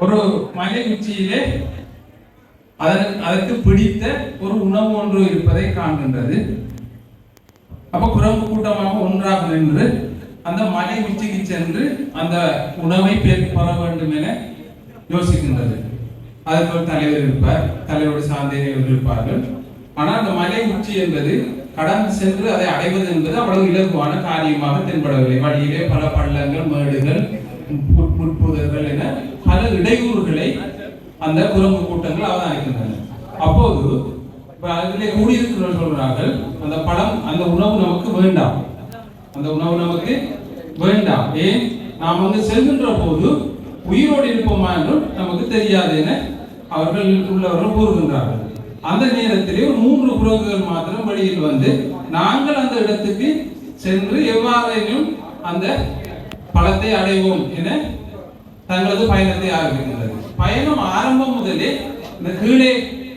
ஒரு மலை உச்சியிலே அதற்கு பிடித்த ஒரு உணவு ஒன்று இருப்பதை காண்கின்றது. அப்ப குரங்கு கூட்டமாக ஒன்றாக நின்று அந்த மலை உச்சிக்கு சென்று அந்த உணவை பெற வேண்டும் என யோசிக்கின்றது. அதற்கு ஒரு தலைவர் இருப்பார், தலைவரோடு சார்ந்தவர்கள் இருப்பார்கள். ஆனால் அந்த மலை உச்சி என்பது கடந்து சென்று அதை அடைவது என்பது அவ்வளவு இலகுவான காரியமாக தென்படவில்லை. வழியிலே பல பள்ளங்கள், மேடுகள், முட்புதர்கள் என பல இடையூறுகளை அந்த குரங்கு கூட்டங்கள் அவதானிக்கின்றன. அப்போது அதிலே கூடியிருக்கிறவர்கள் சொல்கிறார்கள், அந்த பழம், அந்த உணவு நமக்கு வேண்டாம், அந்த உணவு நமக்கு வேண்டாம். ஏன், நாம் வந்து செல்கின்ற போது உயிரோடு இருப்போமா என்றும் நமக்கு தெரியாது என அவர்கள் உள்ளவர்கள் கூறுகின்றார்கள். அந்த நேரத்திலே 3 குரங்குகள் மாத்திரம் வெளியில் வந்து நாங்கள் அந்த இடத்துக்கு சென்று எவ்வாறேனும் அந்த பழத்தை அடைவோம் என தங்களது பயணத்தை ஆரம்பிக்கின்றது. பயணம் ஆரம்பம் முதலே இந்த கீழே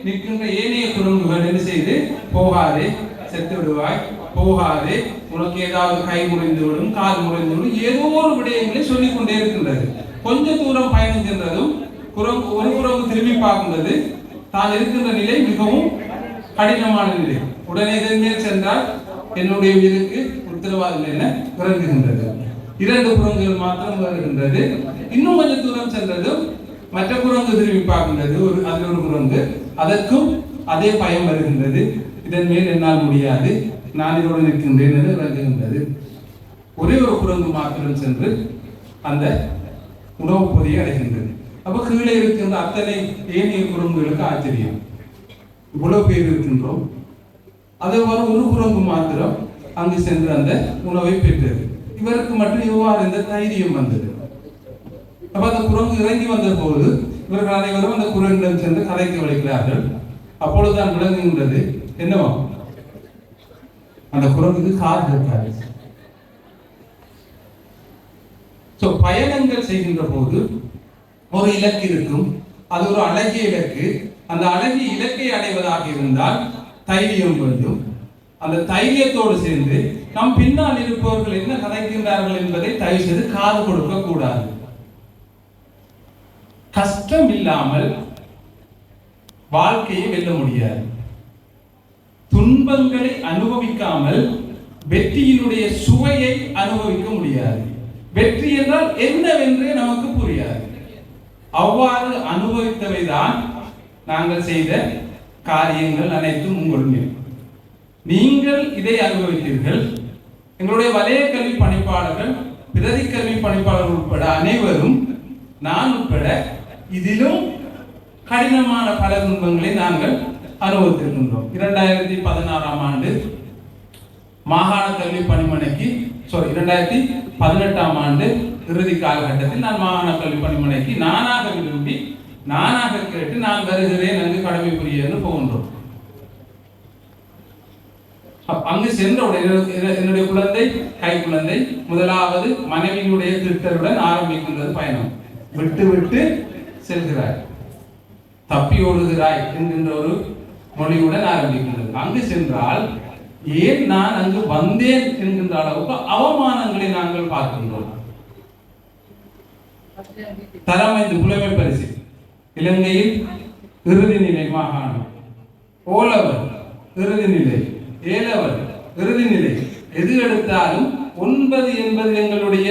நிற்கின்ற ஏனைய குரங்குகள் என்ன செய்து, போகாதே, செத்து விடுவாய், போகாதே, உனக்கு ஏதாவது கை முறிந்து விடும், கால் முறிந்து விடும், ஏதோ ஒரு விடயங்களை சொல்லிக் கொண்டே இருக்கின்றது. கொஞ்ச தூரம் பயணம் சென்றதும் ஒரு குரங்கு திரும்பி பார்க்கின்றது. தான் இருக்கின்ற நிலை மிகவும் கடினமான நிலை. உடனே இதன் மேல் சென்றால் என்னுடைய உயிருக்கு உத்தரவாதம் என இறங்குகின்றது. 2 குரங்குகள் மாத்திரம் வருகின்றது. இன்னும் கொஞ்சம் தூரம் சென்றதும் மற்ற குரங்கு திரும்பி பார்க்கின்றது. அதில் ஒரு குரங்கு, அதற்கும் அதே பயம் வருகின்றது. இதன் மேல் என்னால் முடியாது, நான் இதோடு நிற்கின்றேன் என்று இறங்குகின்றது. ஒரே ஒரு குரங்கு மாத்திரம் சென்று அந்த உணவு பொதியை அடைகின்றது. அப்ப கீழே இருக்கின்ற அத்தனை ஏனைய குரங்குகளுக்கு ஆச்சரியம், இவ்வளவு பேர் இருக்கின்றோம். அதே மாதிரி ஒரு குரங்கு மாத்திரம் அங்கு சென்று அந்த உணவை பெற்றது. இவருக்கு மட்டும் எவ்வாறு இந்த தைரியம் வந்தது? அப்ப அந்த குரங்கு இறங்கி வந்த போது இவர்கள் அனைவரும் அந்த குரங்கிடம் சென்று கதைக்கு வலிக்கிறார்கள். அப்பொழுதுதான் விளங்குகின்றது, என்னவா, அந்த குரங்குக்கு காது இருக்காது. பயணங்கள் செய்கின்ற போது ஒரு இலக்கு இருக்கும், அது ஒரு அழகிய இலக்கு. அந்த அழகிய இலக்கை அடைவதாக இருந்தால் தைரியம் வேண்டும். அந்த தைரியத்தோடு சேர்ந்து நம் பின்னால் இருப்பவர்கள் என்ன கதைக்கின்றார்கள் என்பதை தயவு செய்து காது கொடுக்க கூடாது. கஷ்டம் இல்லாமல் வாழ்க்கையை வெல்ல முடியாது. துன்பங்களை அனுபவிக்காமல் வெற்றியினுடைய சுவையை அனுபவிக்க முடியாது. வெற்றி என்றால் என்னவென்றே நமக்கு புரியாது. அவ்வாறு அனுபவித்தவைதான் நாங்கள் செய்த காரியங்கள் அனைத்தும் உங்களுமே. நீங்கள் இதை அனுபவித்தீர்கள். எங்களுடைய வலய கல்வி பணிப்பாளர்கள், பிரதி கல்வி பணிப்பாளர்கள் உட்பட அனைவரும், நான் உட்பட, இதிலும் கடினமான பல துன்பங்களை நாங்கள் அனுபவித்திருக்கின்றோம். 2016ஆம் ஆண்டு மாகாண கல்வி பணிமனைக்கு 2018ஆம் ஆண்டு இறுதி காலகட்டத்தில் நான் மாகாண கல்வி பணிமனைக்கு நானாக விரும்பி, நானாக கேட்டு, நான் வருகிறேன், அங்கு கடமை புரிய என்று போகின்றோம். அங்கு சென்றவுடன் என்னுடைய குழந்தை, கை குழந்தை, முதலாவது மனைவியினுடைய திட்டருடன் ஆரம்பிக்கின்றது பயணம். விட்டு விட்டு செல்கிறாய், தப்பி ஓடுகிறாய் என்கின்ற ஒரு மொழியுடன் ஆரம்பிக்கின்றது. அங்கு சென்றால் ஏன் நான் அங்கு வந்தேன் என்கின்ற அளவுக்கு அவமானங்களை நாங்கள் பார்க்கின்றோம். தரமைந்து புலமை பரிசு, இலங்கையில் இறுதி நிலை மாகாணம், ஓலவர் இறுதி நிலை, ஏலவர் இறுதி நிலை, எது எடுத்தாலும் 9 என்பது எங்களுடைய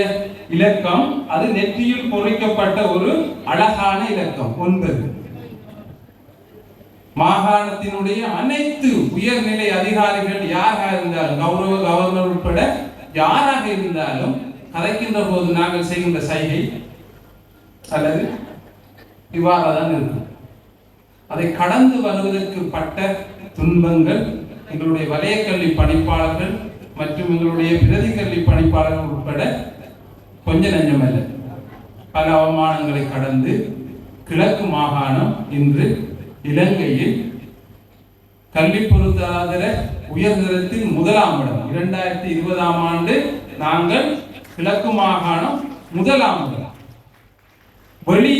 இலக்கம். அது நெற்றியில் பொறிக்கப்பட்ட ஒரு அழகான இலக்கம் 9. மாகாணத்தினுடைய அனைத்து உயர்நிலை அதிகாரிகள் யாராக இருந்தாலும், கௌரவ கவர்னர் உட்பட யாராக இருந்தாலும், கதைக்கின்ற போது நாங்கள் செய்கின்ற சைகை அல்லது இவ்வாறுதான் இருக்கும். அதை கடந்து வருவதற்கு பட்ட துன்பங்கள் எங்களுடைய வலய கல்வி பணிப்பாளர்கள் மற்றும் எங்களுடைய பிரதி கல்வி பணிப்பாளர்கள் உட்பட கொஞ்ச நஞ்சமல்ல. பல அவமானங்களை கடந்து கிழக்கு மாகாணம் இன்று இலங்கையில் கல்வி பொருளாதார உயர்தரத்தில் 1ஆம் இடம். 2020ஆம் ஆண்டு நாங்கள் கிழக்கு மாகாணம் 1ஆம் இடம். வெளி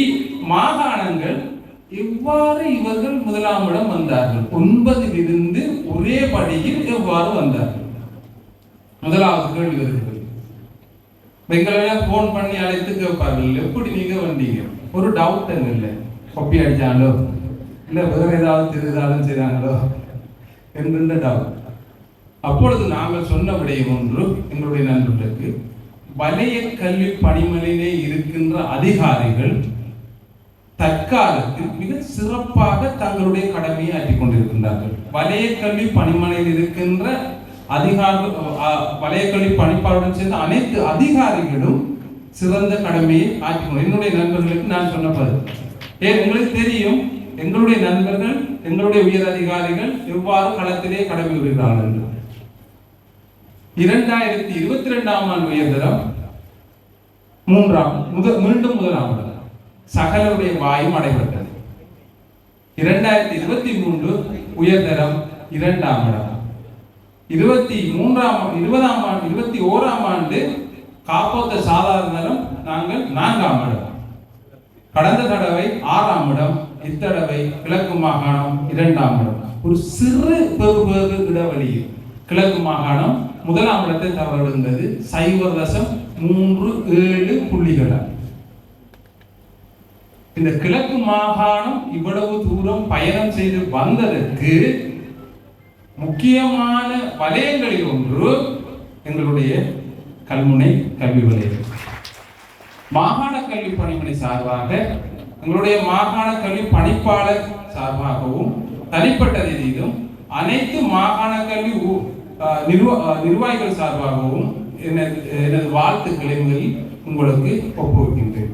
மாகாணங்கள் எவ்வாறு இவர்கள் 1ஆம் இடம் வந்தார்கள்? 9 இருந்து ஒரே படியில் எவ்வாறு வந்தார்கள்? முதலாவது கேள்வி வருகிறது. எங்களை போன் பண்ணி அழைத்து கேட்பார்கள், எப்படி நீங்க வந்தீங்க? ஒரு டவுட் இல்லை, கொப்பி அடிச்சாங்களோ இல்லை வேற ஏதாவது திருதாலும் செய்தாங்களோ என்கின்ற டவுட். அப்பொழுது நாங்கள் சொன்ன விடயம் ஒன்று எங்களுடைய நண்பர்களுக்கு, வலய கல்வி பணிமனையிலே இருக்கின்ற அதிகாரிகள் தற்காலத்தில் மிக சிறப்பாக தங்களுடைய கடமையை ஆற்றிக் கொண்டிருக்கின்றார்கள். வலய கல்வி பணிமனையில் இருக்கின்ற வலய கல்வி பணிப்பாளருடன் சேர்ந்த அனைத்து அதிகாரிகளும் சிறந்த கடமையை ஆற்றிக்கொண்டு, என்னுடைய நண்பர்களுக்கு நான் சொன்ன பதில். ஏன் உங்களுக்கு தெரியும், எங்களுடைய நண்பர்கள் எங்களுடைய உயர் அதிகாரிகள் எவ்வாறு களத்திலே கடமை புரிகிறார்கள் என்று. 2022ஆம் ஆண்டு உயர்தரம் மீண்டும் முதலாம் இடம், சகலருடைய வாயும் அடைபட்டது. 2023 உயர்தரம் 2ஆம் இடம். 21ஆம் ஆண்டு காப்போத்த சாதாரண நாங்கள் 4ஆம் இடம். கடந்த தடவை 6ஆம் இடம், இத்தடவை கிழக்கு மாகாணம் 2ஆம் இடம். ஒரு சிறு பெரு இடைவெளியில் கிழக்கு மாகாணம் 1ஆம் இடத்தை தவறிருந்தது 0.37 புள்ளிகள். இந்த கிழக்கு மாகாணம் இவ்வளவு தூரம் பயணம் செய்து வந்ததற்கு முக்கியமான வலயங்களில் ஒன்று எங்களுடைய கல்முனை கல்வி வலயம். மாகாண கல்வி பணிமனை சார்பாக, எங்களுடைய மாகாண கல்வி பணிப்பாளர் சார்பாகவும், தனிப்பட்ட ரீதியிலும் அனைத்து மாகாண கல்வி நிர்வாகிகள் சார்பாகவும் எனது வாழ்த்துக்களை உங்களுக்கு ஒப்புவிக்கின்றேன்.